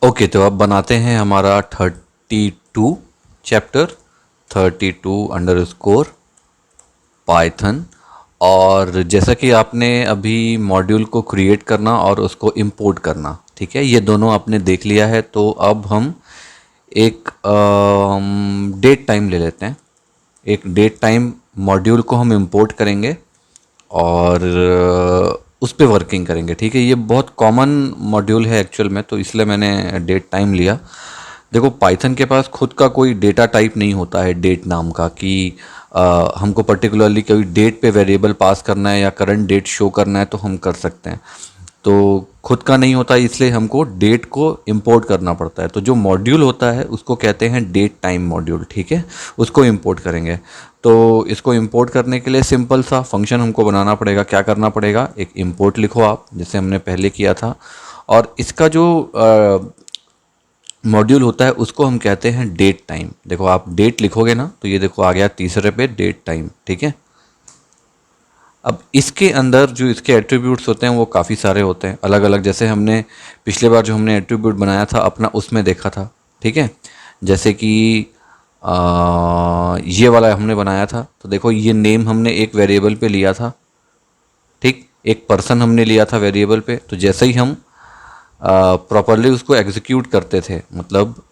Okay, तो अब बनाते हैं हमारा 32 चैप्टर 32 पाइथन। और जैसा कि आपने अभी मॉड्यूल को क्रिएट करना और उसको इंपोर्ट करना, ठीक है, ये दोनों आपने देख लिया है। तो अब हम एक डेट टाइम ले लेते हैं। एक डेट टाइम मॉड्यूल को हम इंपोर्ट करेंगे और उस पे वर्किंग करेंगे, ठीक है। ये बहुत कॉमन मॉड्यूल है एक्चुअल में, तो इसलिए मैंने डेट टाइम लिया। देखो, पाइथन के पास खुद का कोई डेटा टाइप नहीं होता है डेट नाम का, कि हमको पर्टिकुलरली कोई डेट पे वेरिएबल पास करना है या करंट डेट शो करना है तो हम कर सकते हैं। तो खुद का नहीं होता, इसलिए हमको डेट को इंपोर्ट करना पड़ता है। तो जो मॉड्यूल होता है उसको कहते हैं डेट टाइम मॉड्यूल, ठीक है। उसको इंपोर्ट करेंगे। तो इसको इंपोर्ट करने के लिए सिंपल सा फंक्शन हमको बनाना पड़ेगा। क्या करना पड़ेगा, एक इंपोर्ट लिखो आप, जैसे हमने पहले किया था। और इसका जो मॉड्यूल होता है उसको हम कहते हैं डेट टाइम। देखो, आप डेट लिखोगे ना तो ये देखो आ गया तीसरे पे डेट टाइम, ठीक है। अब इसके अंदर जो इसके एट्रीब्यूट्स होते हैं वो काफ़ी सारे होते हैं, अलग अलग। जैसे हमने पिछले बार जो हमने एट्रीब्यूट बनाया था अपना, उसमें देखा था, ठीक है। जैसे कि ये वाला हमने बनाया था, तो देखो ये नेम हमने एक वेरिएबल पे लिया था, ठीक। एक पर्सन हमने लिया था वेरिएबल पे। तो जैसे ही हम प्रॉपरली उसको एग्जीक्यूट करते थे, मतलब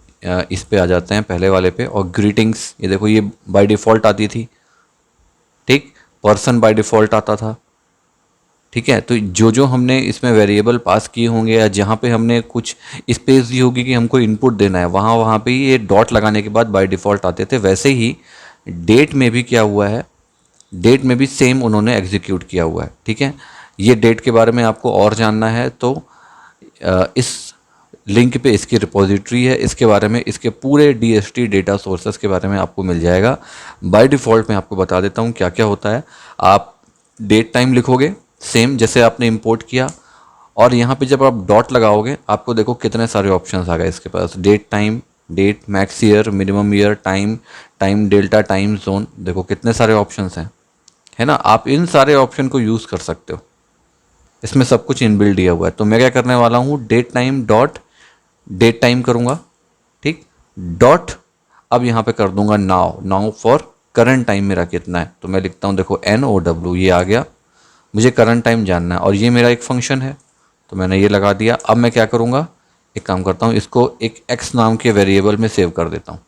इस पे आ जाते हैं पहले वाले पे, और ग्रीटिंग्स, ये देखो ये बाय डिफ़ॉल्ट आती थी, ठीक। पर्सन बाय डिफ़ॉल्ट आता था, ठीक है। तो जो जो हमने इसमें वेरिएबल पास किए होंगे या जहाँ पे हमने कुछ स्पेस दी होगी कि हमको इनपुट देना है, वहाँ वहाँ पे ही ये डॉट लगाने के बाद बाय डिफ़ॉल्ट आते थे। वैसे ही डेट में भी क्या हुआ है, डेट में भी सेम उन्होंने एग्जीक्यूट किया हुआ है, ठीक है। ये डेट के बारे में आपको और जानना है तो इस लिंक पे इसकी रिपोजिटरी है, इसके बारे में, इसके पूरे डीएसटी डेटा सोर्सेस के बारे में आपको मिल जाएगा। बाय डिफ़ॉल्ट मैं आपको बता देता हूँ क्या क्या होता है। आप डेट टाइम लिखोगे सेम जैसे आपने इंपोर्ट किया, और यहाँ पे जब आप डॉट लगाओगे आपको देखो कितने सारे ऑप्शंस आ गए इसके पास। Date time, date, max year, minimum year, time, time delta, time zone, देखो कितने सारे ऑप्शंस हैं, है ना। आप इन सारे ऑप्शन को यूज़ कर सकते हो, इसमें सब कुछ इनबिल्ड दिया हुआ है। तो मैं क्या करने वाला हूँ, date time dot date time करूँगा, ठीक। डॉट अब यहाँ पे कर दूंगा now, now for current time मेरा कितना है। तो मैं लिखता हूँ, देखो NOW, ये आ गया, मुझे करंट टाइम जानना है और ये मेरा एक फंक्शन है, तो मैंने ये लगा दिया। अब मैं क्या करूँगा, एक काम करता हूँ, इसको एक x नाम के वेरिएबल में सेव कर देता हूँ,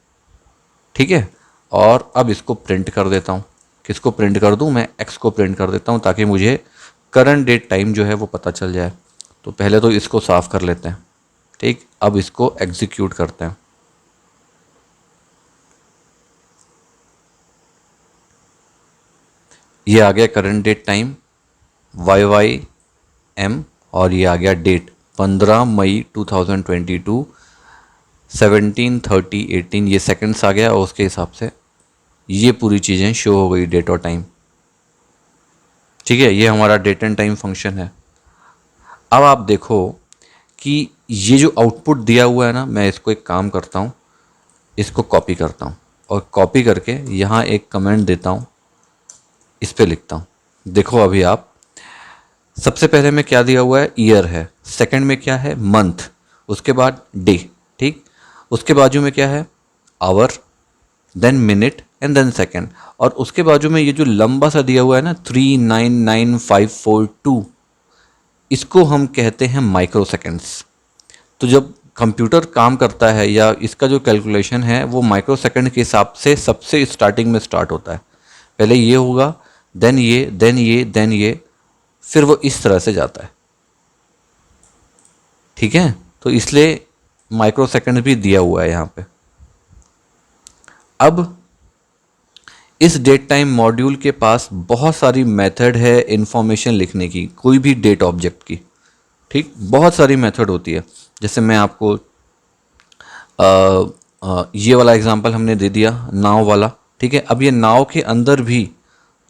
ठीक है। और अब इसको प्रिंट कर देता हूँ। किसको प्रिंट कर दूँ, मैं x को प्रिंट कर देता हूँ, ताकि मुझे करंट डेट टाइम जो है वो पता चल जाए। तो पहले तो इसको साफ़ कर लेते हैं, ठीक। अब इसको एग्जीक्यूट करते हैं। ये आ गया करंट डेट टाइम YYM, और ये आ गया डेट 15 मई 2022 17:30:18, ये सेकंड्स आ गया, और उसके हिसाब से ये पूरी चीज़ें शो हो गई, डेट और टाइम, ठीक है। ये हमारा डेट एंड टाइम फंक्शन है। अब आप देखो कि ये जो आउटपुट दिया हुआ है ना, मैं इसको एक काम करता हूँ, इसको कॉपी करता हूँ और कॉपी करके यहाँ एक कमेंट देता हूँ, इस पे लिखता हूँ। देखो अभी आप, सबसे पहले में क्या दिया हुआ है, ईयर है। सेकंड में क्या है, मंथ। उसके बाद डे, ठीक। उसके बाजू में क्या है, hour, then minute and then second. और उसके बाजू में ये जो लंबा सा दिया हुआ है ना, 399542, इसको हम कहते हैं माइक्रो सेकेंड्स। तो जब कंप्यूटर काम करता है या इसका जो कैलकुलेशन है वो माइक्रो सेकंड के हिसाब से सबसे स्टार्टिंग में स्टार्ट होता है। पहले ये होगा, देन ये, देन ये, देन ये, फिर वो इस तरह से जाता है, ठीक है। तो इसलिए माइक्रो सेकंड भी दिया हुआ है यहाँ पे। अब इस डेट टाइम मॉड्यूल के पास बहुत सारी मेथड है इंफॉर्मेशन लिखने की, कोई भी डेट ऑब्जेक्ट की, ठीक। बहुत सारी मेथड होती है। जैसे मैं आपको ये वाला एग्जांपल हमने दे दिया, नाव वाला, ठीक है। अब ये नाव के अंदर भी,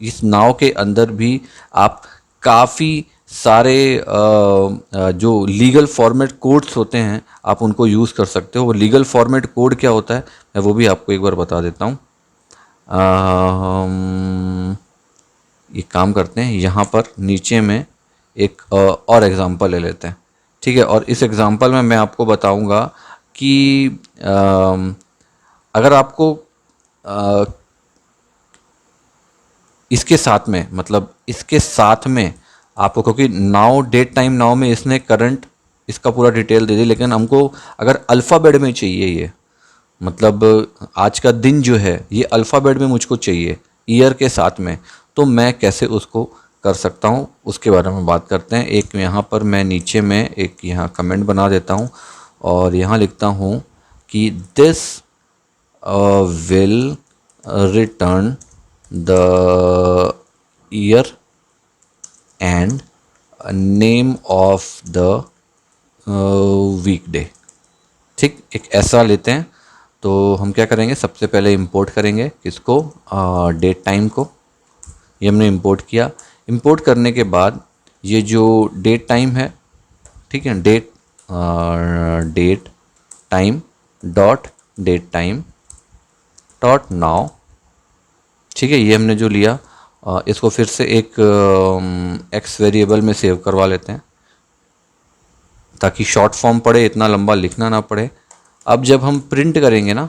इस नाव के अंदर भी आप काफ़ी सारे जो लीगल फॉर्मेट कोड्स होते हैं आप उनको यूज़ कर सकते हो। वो लीगल फॉर्मेट कोड क्या होता है मैं वो भी आपको एक बार बता देता हूँ। ये काम करते हैं, यहाँ पर नीचे में एक और एग्ज़ाम्पल ले लेते हैं, ठीक है। और इस एग्ज़ाम्पल में मैं आपको बताऊंगा कि अगर आपको अ, इसके साथ में, मतलब इसके साथ में आपको, क्योंकि नाउ डेट टाइम नाउ में इसने करंट इसका पूरा डिटेल दे दी, लेकिन हमको अगर अल्फ़ाबेट में चाहिए ये, मतलब आज का दिन जो है ये अल्फ़ाबेट में मुझको चाहिए ईयर के साथ में, तो मैं कैसे उसको कर सकता हूँ उसके बारे में बात करते हैं। एक यहाँ पर मैं नीचे में एक यहाँ कमेंट बना देता हूँ और यहाँ लिखता हूँ कि this will return the year and name of the weekday। ठीक, एक ऐसा लेते हैं। तो हम क्या करेंगे, सबसे पहले इंपोर्ट करेंगे किसको, डेट टाइम को। ये हमने इंपोर्ट किया। इंपोर्ट करने के बाद ये जो डेट टाइम है, ठीक है, date time dot date time dot now, ठीक है, ये हमने जो लिया इसको फिर से एक एक्स वेरिएबल में सेव करवा लेते हैं ताकि शॉर्ट फॉर्म पड़े, इतना लंबा लिखना ना पड़े। अब जब हम प्रिंट करेंगे ना,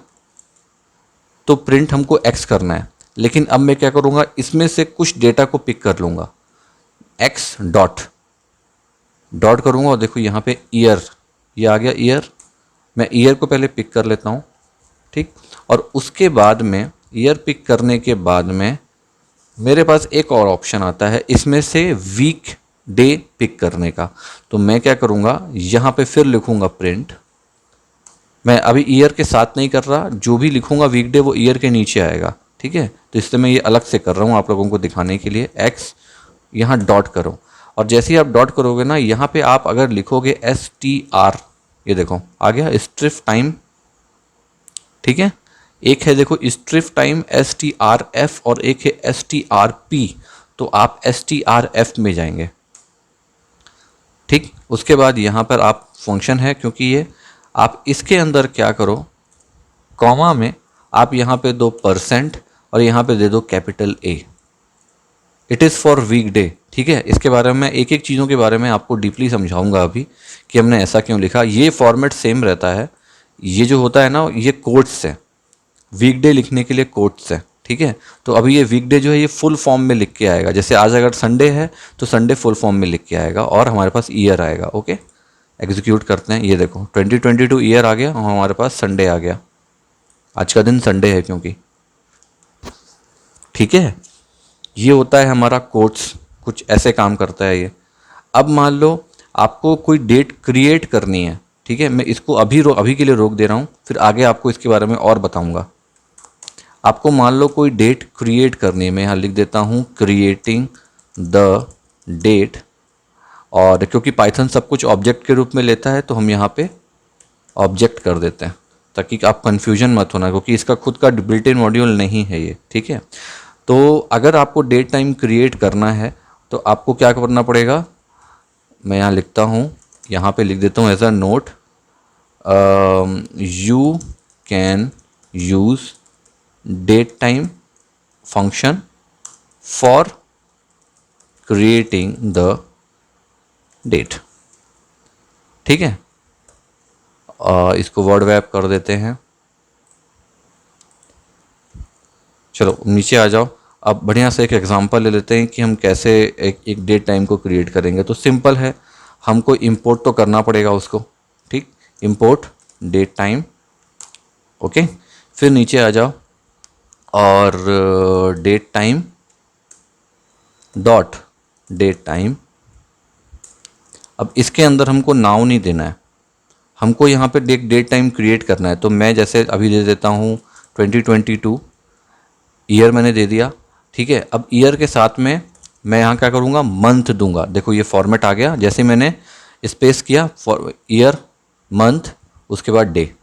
तो प्रिंट हमको एक्स करना है, लेकिन अब मैं क्या करूँगा, इसमें से कुछ डेटा को पिक कर लूँगा, एक्स डॉट डॉट करूँगा और देखो यहाँ पे ईयर, ये आ गया ईयर। मैं ईयर को पहले पिक कर लेता हूँ, ठीक, और उसके बाद में ईयर पिक करने के बाद में मेरे पास एक और ऑप्शन आता है इसमें से वीक डे पिक करने का। तो मैं क्या करूँगा, यहाँ पे फिर लिखूँगा प्रिंट। मैं अभी ईयर के साथ नहीं कर रहा, जो भी लिखूँगा वीकडे वो ईयर के नीचे आएगा, ठीक है। तो इससे मैं ये अलग से कर रहा हूँ आप लोगों को दिखाने के लिए। एक्स यहाँ डॉट करो, और जैसे ही आप डॉट करोगे ना, यहाँ पे आप अगर लिखोगे STR, ये देखो आ गया स्ट्रिफ टाइम, ठीक है। एक है देखो स्ट्रिफ टाइम STRF और एक है STRP, तो आप STRF में जाएंगे, ठीक। उसके बाद यहाँ पर आप फंक्शन है, क्योंकि ये आप इसके अंदर क्या करो, कॉमा में आप यहाँ पे दो % और यहाँ पे दे दो capital A। It is for weekday, ठीक है। इसके बारे में एक एक चीज़ों के बारे में आपको डीपली समझाऊंगा अभी कि हमने ऐसा क्यों लिखा। ये फॉर्मेट सेम रहता है, ये जो होता है ना ये कोट्स है, वीकडे लिखने के लिए कोट्स है, ठीक है। तो अभी ये वीकडे जो है ये फुल फॉर्म में लिख के आएगा, जैसे आज अगर संडे है तो संडे फुल फॉर्म में लिख के आएगा और हमारे पास ईयर आएगा। ओके, एग्जीक्यूट करते हैं। ये देखो 2022 ईयर आ गया और हमारे पास संडे आ गया, आज का दिन संडे है क्योंकि, ठीक है। ये होता है हमारा कोट्स, कुछ ऐसे काम करता है ये। अब मान लो आपको कोई डेट क्रिएट करनी है, ठीक है, मैं इसको अभी के लिए रोक दे रहा हूँ, फिर आगे आपको इसके बारे में और बताऊँगा। आपको मान लो कोई डेट क्रिएट करनी है, मैं यहाँ लिख देता हूँ क्रिएटिंग द डेट, और क्योंकि पाइथन सब कुछ ऑब्जेक्ट के रूप में लेता है तो हम यहाँ पे ऑब्जेक्ट कर देते हैं ताकि आप कन्फ्यूजन मत होना, क्योंकि इसका खुद का बिल्ट इन मॉड्यूल नहीं है ये, ठीक है। तो अगर आपको डेट टाइम क्रिएट करना है तो आपको क्या करना पड़ेगा, मैं यहाँ लिखता हूँ, यहाँ पे लिख देता हूँ as a note, you can use date time function for creating the date, ठीक है। इसको वर्ड वैप कर देते हैं। चलो नीचे आ जाओ। अब बढ़िया से एक एग्जांपल ले लेते हैं कि हम कैसे एक डेट टाइम को क्रिएट करेंगे। तो सिंपल है, हमको इंपोर्ट तो करना पड़ेगा उसको, ठीक, इंपोर्ट डेट टाइम, ओके। फिर नीचे आ जाओ और date time dot date time. अब इसके अंदर हमको नाउ नहीं देना है, हमको यहाँ पे डेट टाइम क्रिएट करना है। तो मैं जैसे अभी दे देता हूँ 2022 ईयर मैंने दे दिया, ठीक है। अब ईयर के साथ में मैं यहाँ क्या करूँगा, मंथ दूंगा। देखो ये फॉर्मेट आ गया, जैसे मैंने स्पेस किया फॉर ईयर मंथ उसके बाद डे,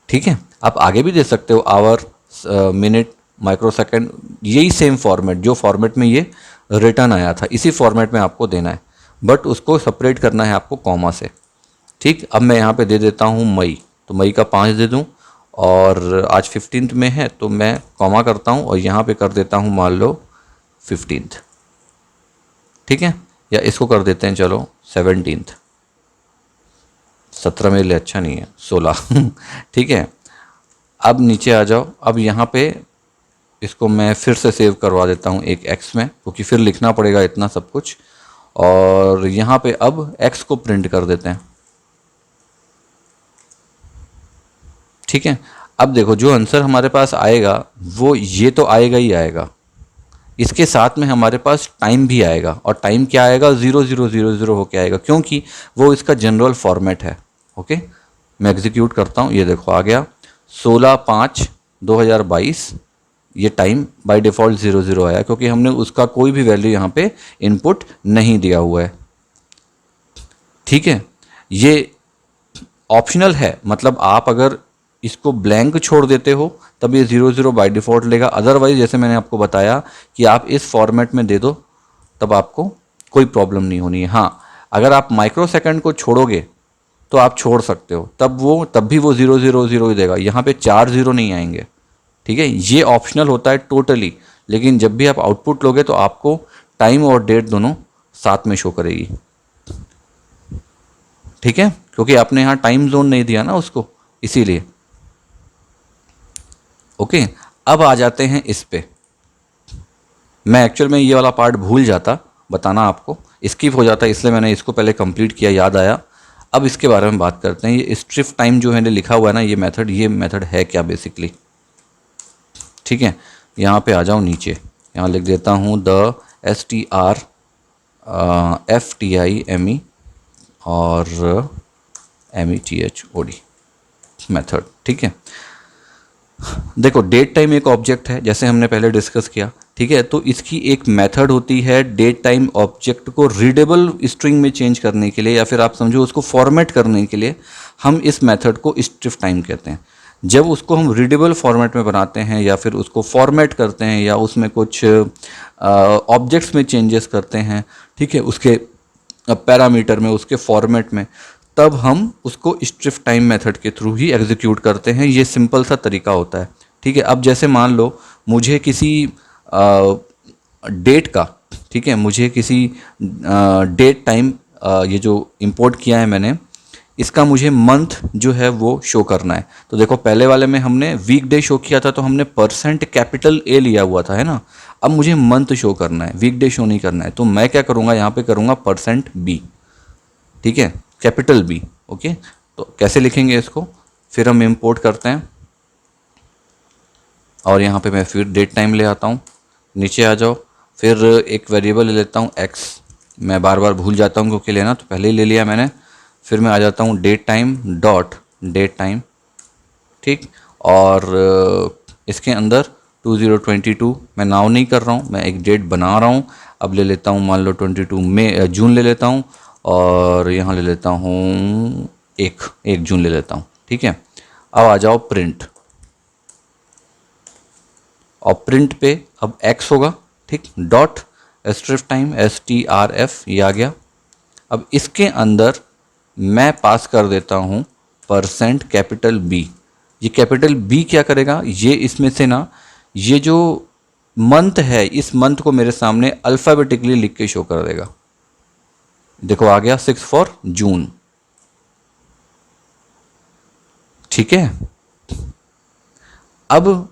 ठीक है। आप आगे भी दे सकते हो, आवर मिनट माइक्रो सेकेंड, यही सेम फॉर्मेट जो फॉर्मेट में ये रिटर्न आया था इसी फॉर्मेट में आपको देना है, बट उसको सेपरेट करना है आपको कॉमा से, ठीक। अब मैं यहाँ पे दे देता हूँ मई, तो मई का 5 दे दूँ, और आज 15th में है तो मैं कॉमा करता हूँ और यहाँ पे कर देता हूँ मान लो 15th, ठीक है। या इसको कर देते हैं चलो 17th, 17 मेरे लिए अच्छा नहीं है, 16 ठीक है। अब नीचे आ जाओ। अब यहाँ पे इसको मैं फिर से सेव करवा देता हूँ एक एक्स में, क्योंकि फिर लिखना पड़ेगा इतना सब कुछ। और यहाँ पे अब एक्स को प्रिंट कर देते हैं, ठीक है। अब देखो जो आंसर हमारे पास आएगा वो ये तो आएगा ही आएगा, इसके साथ में हमारे पास टाइम भी आएगा, और टाइम क्या आएगा, 0000 होके आएगा, क्योंकि वो इसका जनरल फॉर्मेट है। ओके, मैं एग्जीक्यूट करता हूँ, ये देखो आ गया 16/5/2022। ये टाइम बाय डिफ़ॉल्ट 00 आया, क्योंकि हमने उसका कोई भी वैल्यू यहाँ पे इनपुट नहीं दिया हुआ है, ठीक है। ये ऑप्शनल है, मतलब आप अगर इसको ब्लैंक छोड़ देते हो तब ये 00 बाय डिफ़ॉल्ट लेगा। अदरवाइज जैसे मैंने आपको बताया कि आप इस फॉर्मेट में दे दो, तब आपको कोई प्रॉब्लम नहीं होनी है। हाँ, अगर आप माइक्रो सेकंड को छोड़ोगे तो आप छोड़ सकते हो, तब भी वो 000 ही देगा, यहाँ पे 4 0 नहीं आएंगे, ठीक है। ये ऑप्शनल होता है टोटली, लेकिन जब भी आप आउटपुट लोगे तो आपको टाइम और डेट दोनों साथ में शो करेगी, ठीक है, क्योंकि आपने यहाँ टाइम जोन नहीं दिया ना उसको, इसीलिए। ओके, अब आ जाते हैं इस पे। मैं एक्चुअल में ये वाला पार्ट भूल जाता बताना आपको, स्किप हो जाता, इसलिए मैंने इसको पहले कंप्लीट किया, याद आया। अब इसके बारे में बात करते हैं। ये स्ट्रिप टाइम जो है लिखा हुआ है ना, ये मेथड है क्या बेसिकली, ठीक है। यहाँ पे आ जाओ नीचे, यहाँ लिख देता हूँ द STRFTIME और METHOD मेथड, ठीक है। देखो डेट टाइम एक ऑब्जेक्ट है, जैसे हमने पहले डिस्कस किया, ठीक है। तो इसकी एक मेथड होती है डेट टाइम ऑब्जेक्ट को रीडेबल स्ट्रिंग में चेंज करने के लिए, या फिर आप समझो उसको फॉर्मेट करने के लिए हम इस मेथड को स्ट्रिप टाइम कहते हैं। जब उसको हम रीडेबल फॉर्मेट में बनाते हैं, या फिर उसको फॉर्मेट करते हैं, या उसमें कुछ ऑब्जेक्ट्स में चेंजेस करते हैं, ठीक है, उसके पैरामीटर में, उसके फॉर्मेट में, तब हम उसको स्ट्रिप टाइम मेथड के थ्रू ही एग्जीक्यूट करते हैं। ये सिंपल सा तरीका होता है, ठीक है। अब जैसे मान लो मुझे किसी डेट का, ठीक है, मुझे किसी डेट टाइम, ये जो इंपोर्ट किया है मैंने, इसका मुझे मंथ जो है वो शो करना है। तो देखो पहले वाले में हमने वीक डे शो किया था, तो हमने %A लिया हुआ था, है ना। अब मुझे मंथ शो करना है, वीक डे शो नहीं करना है, तो मैं क्या करूँगा, यहाँ पे करूँगा %B, ठीक है, कैपिटल B। ओके, तो कैसे लिखेंगे इसको, फिर हम इंपोर्ट करते हैं, और यहाँ पे मैं फिर डेट टाइम ले आता हूँ। नीचे आ जाओ, फिर एक वेरिएबल ले लेता हूँ x, मैं बार बार भूल जाता हूँ क्योंकि लेना तो पहले ही ले लिया मैंने। फिर मैं आ जाता हूँ date time dot date time, ठीक, और इसके अंदर 2022 मैं नाउ नहीं कर रहा हूँ, मैं एक डेट बना रहा हूँ। अब ले लेता हूँ, मान लो 22 मई जून ले लेता हूँ, और यहाँ ले लेता हूँ 1 जून ले लेता हूँ, ठीक है। अब आ जाओ प्रिंट, और प्रिंट पे अब x होगा, ठीक, डॉट स्ट्रिप टाइम STRF, ये आ गया। अब इसके अंदर मैं पास कर देता हूँ %B। ये कैपिटल B क्या करेगा, ये इसमें से ना, ये जो मंथ है, इस मंथ को मेरे सामने अल्फ़ाबेटिकली लिख के शो कर देगा। देखो आ गया 6 फॉर जून, ठीक है। अब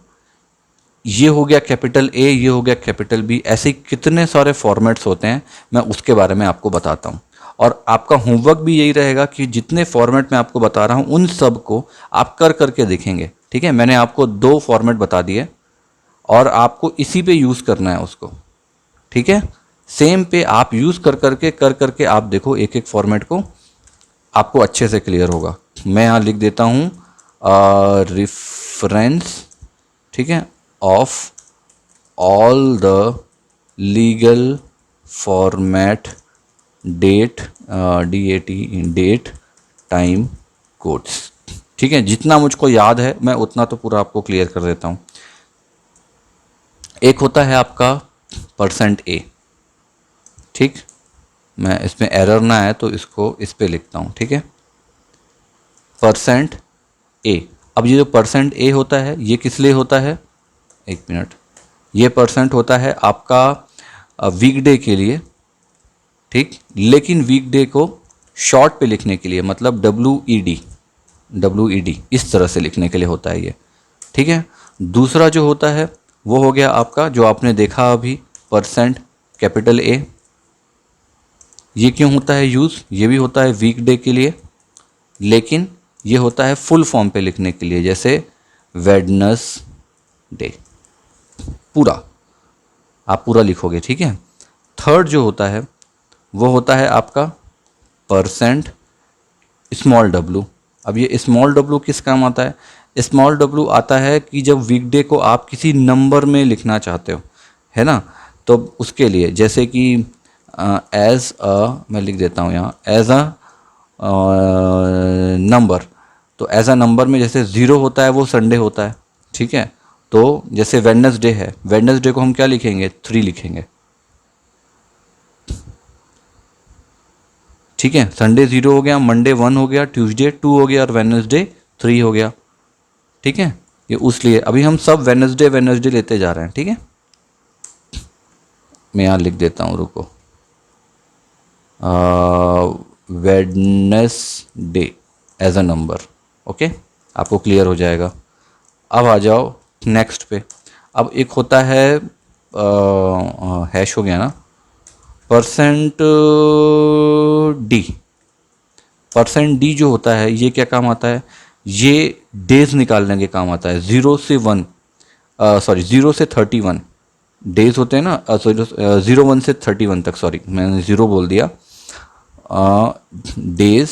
ये हो गया कैपिटल A, ये हो गया कैपिटल B। ऐसे कितने सारे फॉर्मेट्स होते हैं, मैं उसके बारे में आपको बताता हूँ। और आपका होमवर्क भी यही रहेगा कि जितने फॉर्मेट मैं आपको बता रहा हूँ उन सब को आप कर करके देखेंगे, ठीक है। मैंने आपको 2 फॉर्मेट बता दिए, और आपको इसी पे यूज़ करना है उसको, ठीक है। सेम पे आप यूज़ कर करके आप देखो एक एक फॉर्मेट को, आपको अच्छे से क्लियर होगा। मैं यहाँ लिख देता हूँ रेफरेंस, ठीक है, of all the legal format date date time codes, ठीक है। जितना मुझको याद है मैं उतना तो पूरा आपको क्लियर कर देता हूँ। एक होता है आपका %A, ठीक, मैं इसमें एरर ना आए तो इसको इस पे लिखता हूँ, ठीक है, %A। अब ये जो %A होता है ये किस लिए होता है, एक मिनट, ये % होता है आपका वीकडे के लिए, ठीक, लेकिन वीकडे को शॉर्ट पे लिखने के लिए, मतलब WED इस तरह से लिखने के लिए होता है ये, ठीक है। दूसरा जो होता है वो हो गया आपका, जो आपने देखा अभी, परसेंट कैपिटल A। ये क्यों होता है यूज़? ये भी होता है वीकडे के लिए, लेकिन ये होता है फुल फॉर्म पे लिखने के लिए, जैसे वेडनेसडे, पूरा, आप पूरा लिखोगे, ठीक है। थर्ड जो होता है वो होता है आपका परसेंट स्मॉल w। अब ये स्मॉल w किस काम आता है? स्मॉल w आता है कि जब वीकडे को आप किसी नंबर में लिखना चाहते हो, है ना, तो उसके लिए, जैसे कि एज अ, मैं लिख देता हूँ यहाँ, एज अ नंबर। तो एज अ नंबर में जैसे 0 होता है वो संडे होता है, ठीक है। तो जैसे वेडनेसडे है, वेडनेसडे को हम क्या लिखेंगे? 3 लिखेंगे, ठीक है। संडे 0 हो गया, मंडे 1 हो गया, ट्यूसडे 2 हो गया और वेडनेसडे 3 हो गया, ठीक है। ये उसलिए अभी हम सब वेडनेसडे वेडनेसडे लेते जा रहे हैं, ठीक है। मैं यहाँ लिख देता हूँ, रुको, Wednesday as a number, okay, आपको क्लियर हो जाएगा। अब आ जाओ नेक्स्ट पे। अब एक होता है हैश हो गया ना, परसेंट डी। परसेंट डी जो होता है ये क्या काम आता है? ये डेज निकालने के काम आता है, 0 से 1, सॉरी 0 से 31 डेज होते हैं ना, सॉरी 0 1 से 31 तक, सॉरी मैंने 0 बोल दिया। डेज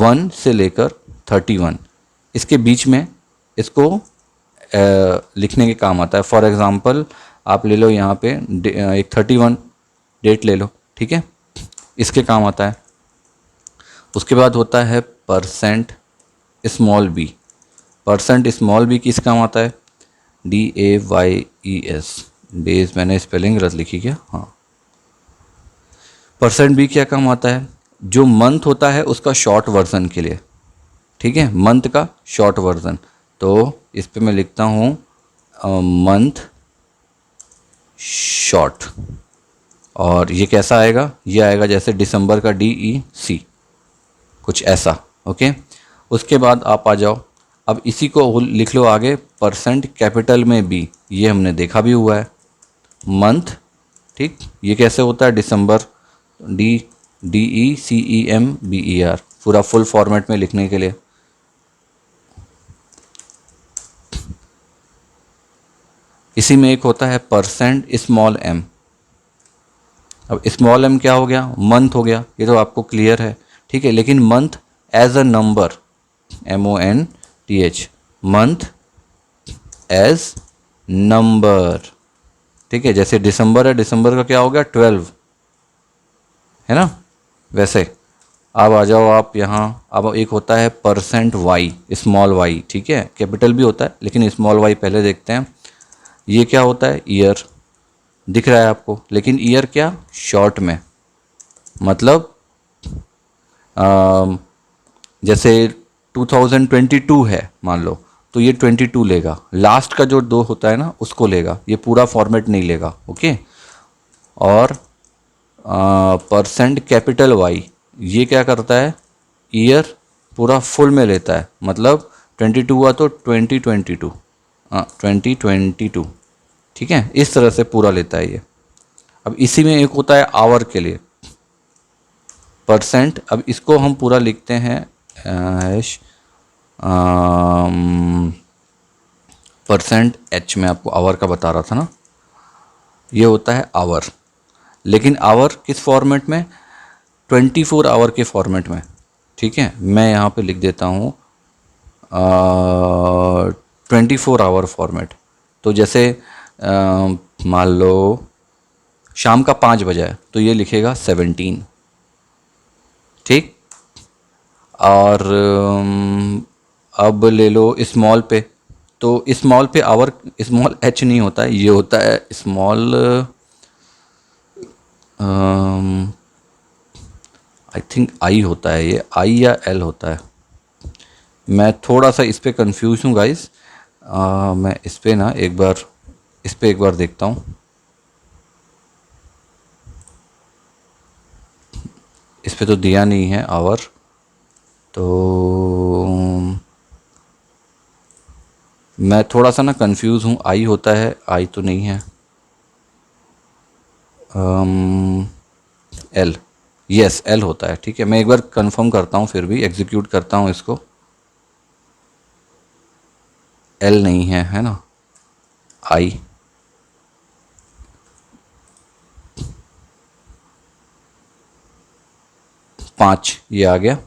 1 से लेकर 31, इसके बीच में इसको लिखने के काम आता है। फॉर एग्ज़ाम्पल आप ले लो यहाँ पे एक 31 डेट ले लो, ठीक है, इसके काम आता है। उसके बाद होता है percent small B. Percent small B किस काम आता है? DAYES, डेज, मैंने स्पेलिंग गलत लिखी क्या? हाँ, परसेंट बी क्या काम आता है? जो मंथ होता है उसका शॉर्ट वर्जन के लिए, ठीक है, मंथ का शॉर्ट वर्जन। तो इस पे मैं लिखता हूँ मंथ शॉर्ट, और ये कैसा आएगा? ये आएगा जैसे दिसंबर का DEC, कुछ ऐसा, ओके। उसके बाद आप आ जाओ, अब इसी को लिख लो आगे, परसेंट कैपिटल में बी, ये हमने देखा भी हुआ है, मंथ, ठीक। ये कैसे होता है? दिसंबर, DECEMBER, पूरा फुल फॉर्मेट में लिखने के लिए। इसी में एक होता है परसेंट स्मॉल m। अब स्मॉल m क्या हो गया? मंथ हो गया, ये तो आपको क्लियर है, ठीक है। लेकिन month as a number, MONTH, month as number, ठीक है। जैसे दिसंबर है, दिसंबर का क्या हो गया? 12, है ना, वैसे। अब आ जाओ आप यहाँ, अब एक होता है परसेंट y, स्मॉल y, ठीक है, कैपिटल भी होता है लेकिन स्मॉल y पहले देखते हैं। ये क्या होता है? ईयर, दिख रहा है आपको, लेकिन ईयर क्या? शॉर्ट में, मतलब अम, जैसे 2022 है मान लो, तो ये 22 लेगा, लास्ट का जो 2 होता है ना उसको लेगा, ये पूरा फॉर्मेट नहीं लेगा, ओके। और परसेंट कैपिटल वाई, ये क्या करता है? ईयर पूरा फुल में लेता है, मतलब 22 हुआ तो 2022, 2022, ठीक है, इस तरह से पूरा लेता है ये। अब इसी में एक होता है आवर के लिए परसेंट, अब इसको हम पूरा लिखते हैं हैश परसेंट एच, में आपको आवर का बता रहा था ना, ये होता है आवर, लेकिन आवर किस फॉर्मेट में? 24 आवर के फॉर्मेट में, ठीक है। मैं यहाँ पे लिख देता हूँ 24 आवर फॉर्मेट। तो जैसे मान लो शाम का 5 बजा है तो ये लिखेगा 17, ठीक। और अब ले लो स्मॉल पे, तो स्मॉल पे आवर स्मॉल एच नहीं होता है, ये होता है स्मॉल, आई थिंक आई होता है, ये आई या एल होता है। मैं थोड़ा सा इस पर कन्फ्यूज हूँ गाइस, मैं इस पर ना एक बार, इस पर एक बार देखता हूँ। इस पे तो दिया नहीं है आवर, तो मैं थोड़ा सा ना कंफ्यूज हूँ। आई होता है, आई तो नहीं है। एल, यस एल होता है। ठीक है, मैं एक बार कंफर्म करता हूँ, फिर भी एग्जीक्यूट करता हूँ इसको। एल नहीं है, है ना, आई। 5 ये आ गया,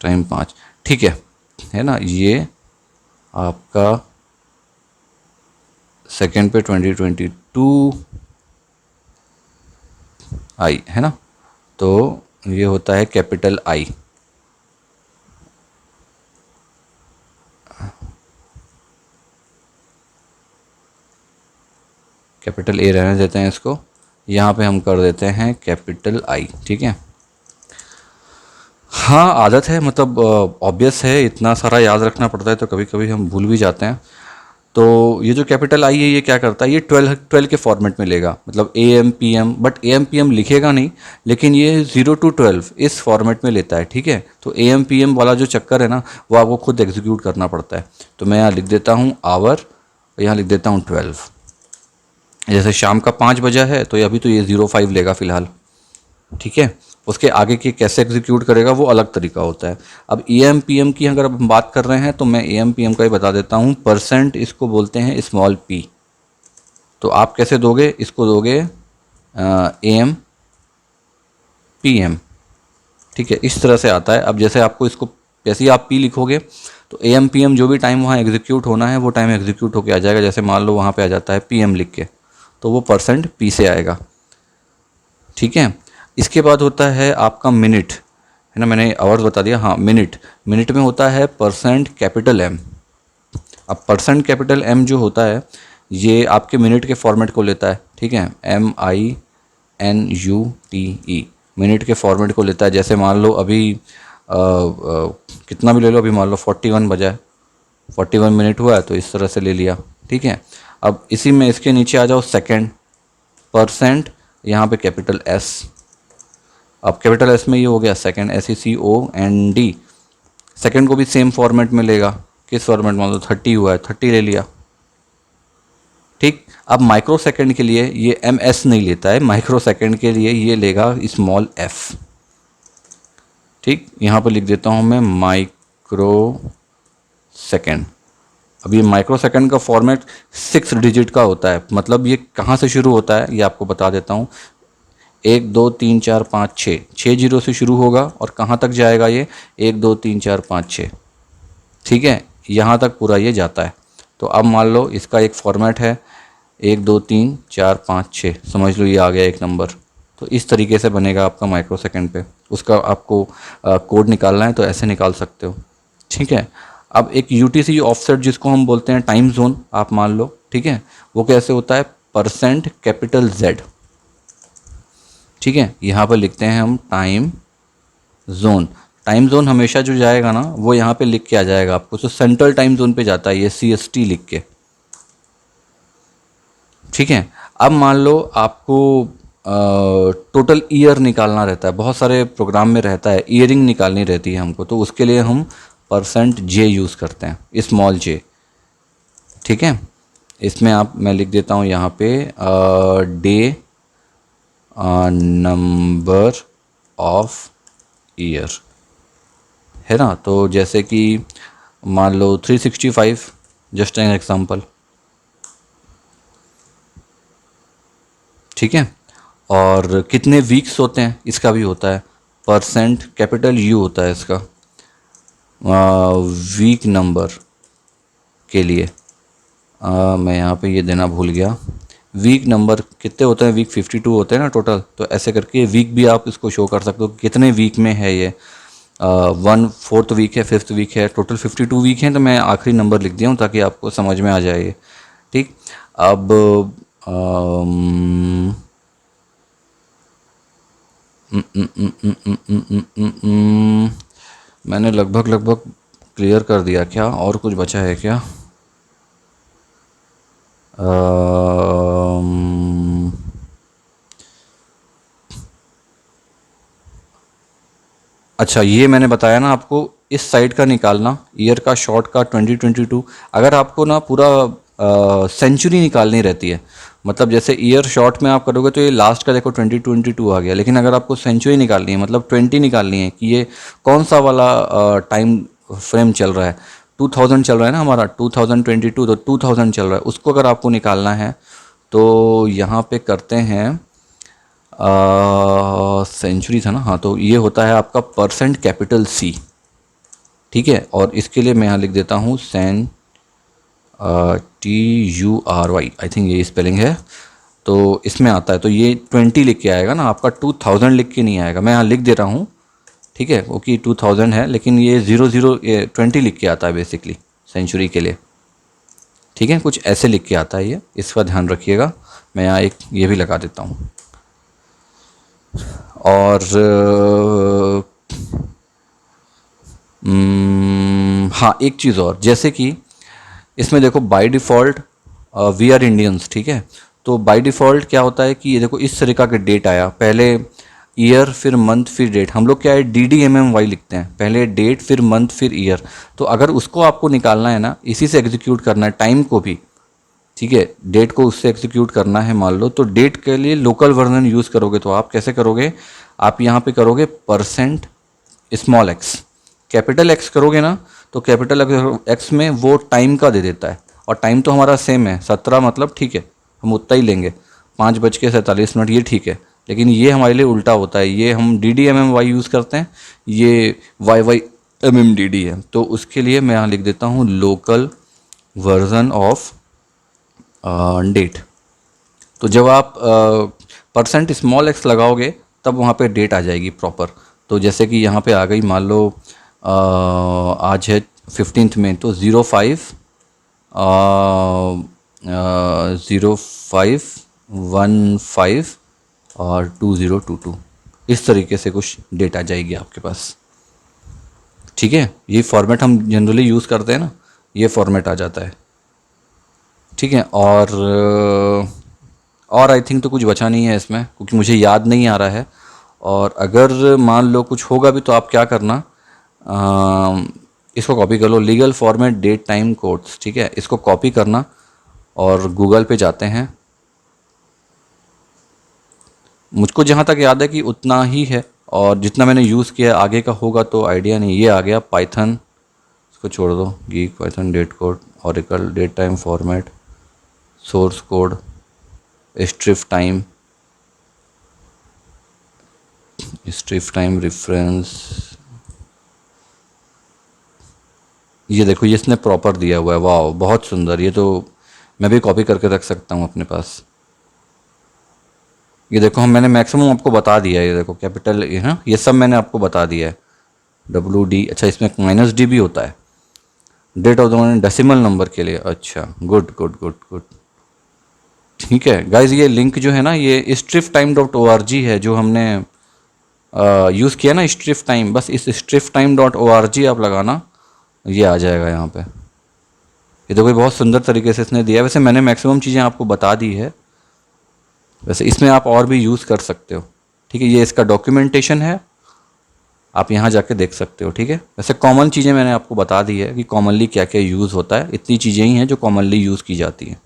टाइम 5। ठीक है ना, ये आपका सेकेंड पे 2022 आई है ना, तो ये होता है कैपिटल आई। कैपिटल ए रहने देते हैं इसको, यहाँ पे हम कर देते हैं कैपिटल आई। ठीक है, हाँ आदत है, मतलब ऑब्वियस है, इतना सारा याद रखना पड़ता है तो कभी कभी हम भूल भी जाते हैं। तो ये जो कैपिटल आई है ये क्या करता है, ये 12 के फॉर्मेट में लेगा, मतलब A M P M, but A M P M लिखेगा नहीं, लेकिन ये 0 to 12 इस फॉर्मेट में लेता है। ठीक है, तो ए एम पी एम वाला जो चक्कर है ना, वो आपको खुद एग्जीक्यूट करना पड़ता है। तो मैं यहाँ लिख देता हूँ आवर, यहाँ लिख देता हूँ 12। जैसे शाम का 5 बजा है तो अभी तो ये 05 लेगा फ़िलहाल। ठीक है, उसके आगे की कैसे एग्जीक्यूट करेगा वो अलग तरीका होता है। अब ए एम पी एम की अगर हम बात कर रहे हैं तो मैं ए एम पी एम का ही बता देता हूँ। परसेंट इसको बोलते हैं स्मॉल पी। तो आप कैसे दोगे, इसको दोगे ए एम पी एम। ठीक है, इस तरह से आता है। अब जैसे आपको इसको, जैसे ही आप पी लिखोगे तो ए एम पी एम जो भी टाइम वहाँ एग्जीक्यूट होना है वो टाइम एग्जीक्यूट होके आ जाएगा। जैसे मान लो वहाँ पे आ जाता है पी एम लिख के, तो वो परसेंट पी से आएगा। ठीक है, इसके बाद होता है आपका मिनट, है ना, मैंने आवर्स बता दिया, हाँ मिनट। मिनट में होता है परसेंट कैपिटल एम। अब परसेंट कैपिटल एम जो होता है ये आपके मिनट के फॉर्मेट को लेता है। ठीक है, MINUTE मिनट के फॉर्मेट को लेता है। जैसे मान लो अभी कितना भी ले लो, अभी मान लो 41 बजा है, 41 मिनट हुआ है, तो इस तरह से ले लिया। ठीक है, अब इसी में इसके नीचे आ जाओ सेकेंड, परसेंट, यहाँ पे कैपिटल एस। अब कैपिटल एस में ये हो गया सेकेंड, SECOND। सेकेंड को भी सेम फॉर्मेट में लेगा। किस फॉर्मेट में, मतलब 30 हुआ है, 30 ले लिया। ठीक, अब माइक्रो सेकेंड के लिए ये MS नहीं लेता है, माइक्रो सेकेंड के लिए ये लेगा स्मॉल f। ठीक, यहाँ पर लिख देता हूँ मैं माइक्रो सेकेंड। अब ये माइक्रो सेकेंड का फॉर्मेट 6 डिजिट का होता है। मतलब ये कहाँ से शुरू होता है ये आपको बता देता हूँ। 1 2 3 4 5 6, 6 जीरो से शुरू होगा और कहाँ तक जाएगा ये, 1 2 3 4 5 6। ठीक है, यहाँ तक पूरा ये जाता है। तो अब मान लो इसका एक फॉर्मेट है 1 2 3 4 5 6, समझ लो ये आ गया एक नंबर। तो इस तरीके से बनेगा आपका माइक्रो सेकेंड पे। उसका आपको कोड निकालना है तो ऐसे निकाल सकते हो। ठीक है, अब एक UTC ऑफसेट जिसको हम बोलते हैं टाइम जोन, आप मान लो। ठीक है, वो कैसे होता है, परसेंट कैपिटल Z। ठीक है, यहाँ पर लिखते हैं हम टाइम जोन। टाइम जोन हमेशा जो जाएगा ना वो यहाँ पे लिख के आ जाएगा आपको, तो सेंट्रल टाइम जोन पे जाता है ये CST लिख के। ठीक है, अब मान लो आपको टोटल ईयर निकालना रहता है, बहुत सारे प्रोग्राम में रहता है, ईयरिंग निकालनी रहती है हमको, तो उसके लिए हम परसेंट J यूज़ करते हैं, स्मॉल j। ठीक है, इसमें आप, मैं लिख देता हूँ यहाँ पे डे नंबर ऑफ ईयर, है ना। तो जैसे कि मान लो 365, जस्ट एन एग्जांपल। ठीक है, और कितने वीक्स होते हैं इसका भी होता है, परसेंट कैपिटल U होता है इसका वीक नंबर के लिए। मैं यहाँ पे ये देना भूल गया। वीक नंबर कितने होते हैं, वीक 52 होते हैं ना टोटल, तो ऐसे करके वीक भी आप इसको शो कर सकते हो कितने वीक में है ये। 1/4 वीक है, 5th वीक है, टोटल 52 वीक हैं। तो मैं आखिरी नंबर लिख दिया हूँ ताकि आपको समझ में आ जाए ये। ठीक, अब अम, मैंने लगभग लगभग क्लियर कर दिया क्या, और कुछ बचा है क्या। अम, अच्छा, ये मैंने बताया ना आपको, इस साइड का निकालना, ईयर का शॉर्ट का 2022। अगर आपको ना पूरा सेंचुरी निकालनी रहती है, मतलब जैसे ईयर शॉर्ट में आप करोगे तो ये लास्ट का देखो 2022 आ गया, लेकिन अगर आपको सेंचुरी निकालनी है, मतलब 20 निकालनी है कि ये कौन सा वाला टाइम फ्रेम चल रहा है, 2000 चल रहा है ना हमारा, 2022 तो 2000 चल रहा है, उसको अगर आपको निकालना है तो यहाँ पे करते हैं, सेंचुरी था ना, हाँ, तो ये होता है आपका परसेंट कैपिटल सी, ठीक है। और इसके लिए मैं यहाँ लिख देता हूँ सेन, TURY, आई थिंक ये स्पेलिंग है, तो इसमें आता है, तो ये 20 लिख के आएगा ना आपका, 2000 लिख के नहीं आएगा। मैं यहाँ लिख दे रहा हूँ, ठीक है, ओके 2000 है, लेकिन ये 20 लिख के आता है बेसिकली सेंचुरी के लिए, ठीक है, कुछ ऐसे लिख के आता है ये, इसका ध्यान रखिएगा। मैं यहाँ एक ये भी लगा देता हूँ। और हाँ, एक चीज़ और, जैसे कि इसमें देखो by default we are Indians, ठीक है, तो बाय डिफ़ॉल्ट क्या होता है कि ये देखो इस तरीक़ा के डेट आया, पहले ईयर फिर मंथ फिर डेट, हम लोग क्या है DDMMY लिखते हैं, पहले डेट फिर मंथ फिर ईयर। तो अगर उसको आपको निकालना है ना, इसी से एग्जीक्यूट करना है, टाइम को भी, ठीक है, डेट को उससे एग्जीक्यूट करना है मान लो, तो डेट के लिए लोकल वर्जन यूज़ करोगे तो आप कैसे करोगे, आप यहाँ पे करोगे percent small x, capital x करोगे ना, तो कैपिटल एक्स में वो टाइम का दे देता है, और टाइम तो हमारा सेम है 17, मतलब ठीक है, हम उतना ही लेंगे, 5:47 ये ठीक है। लेकिन ये हमारे लिए उल्टा होता है, ये हम DDMMY यूज़ करते हैं, ये YYMMDD है, तो उसके लिए मैं यहाँ लिख देता हूँ लोकल वर्जन ऑफ डेट। तो जब आप परसेंट स्मॉल एक्स लगाओगे तब वहाँ पे डेट आ जाएगी प्रॉपर। तो जैसे कि यहाँ पे आ गई, मान लो आज है 15 मई, तो 0515 और 2022, इस तरीके से कुछ डेट आ जाएगी आपके पास, ठीक है। ये फॉर्मेट हम जनरली यूज़ करते हैं ना, ये फॉर्मेट आ जाता है, ठीक है। और आई थिंक तो कुछ बचा नहीं है इसमें, क्योंकि मुझे याद नहीं आ रहा है। और अगर मान लो कुछ होगा भी तो आप क्या करना, इसको कॉपी कर लो, legal format date time codes, ठीक है, इसको कॉपी करना और गूगल पे जाते हैं। मुझको जहाँ तक याद है कि उतना ही है, और जितना मैंने यूज़ किया आगे का होगा तो आइडिया नहीं। ये आ गया पाइथन, इसको छोड़ दो, geek Python date code, Oracle date time format, source code, strip time reference, ये देखो ये इसने प्रॉपर दिया हुआ है, वाह बहुत सुंदर, ये तो मैं भी कॉपी करके रख सकता हूँ अपने पास। ये देखो मैंने मैक्सिमम आपको बता दिया है, ये देखो कैपिटल ये ना, ये सब मैंने आपको बता दिया है। WD, अच्छा इसमें -D भी होता है, date of the decimal number के लिए, अच्छा गुड गुड गुड गुड, ठीक है गाइज। ये लिंक जो है ना, ये striptime.org है, जो हमने यूज़ किया ना स्ट्रिप टाइम, बस इस striptime.org आप लगाना, ये आ जाएगा यहाँ पे। ये तो कोई बहुत सुंदर तरीके से इसने दिया है। वैसे मैंने मैक्सिमम चीज़ें आपको बता दी है, वैसे इसमें आप और भी यूज़ कर सकते हो, ठीक है। ये इसका डॉक्यूमेंटेशन है, आप यहाँ जाके देख सकते हो, ठीक है। वैसे कॉमन चीज़ें मैंने आपको बता दी है कि कॉमनली क्या क्या यूज़ होता है, इतनी चीज़ें ही हैं जो कॉमनली यूज़ की जाती हैं,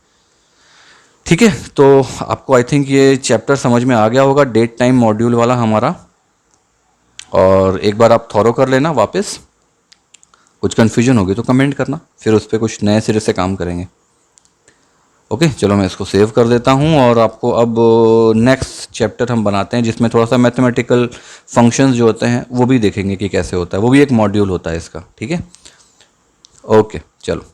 ठीक है। तो आपको आई थिंक ये चैप्टर समझ में आ गया होगा, डेट टाइम मॉड्यूल वाला हमारा। और एक बार आप थॉरो कर लेना वापस, कुछ कन्फ्यूजन होगी तो कमेंट करना, फिर उस पर कुछ नए सिरे से काम करेंगे। ओके चलो मैं इसको सेव कर देता हूँ, और आपको अब नेक्स्ट चैप्टर हम बनाते हैं जिसमें थोड़ा सा मैथमेटिकल फंक्शंस जो होते हैं वो भी देखेंगे कि कैसे होता है, वो भी एक मॉड्यूल होता है इसका, ठीक है। ओके चलो।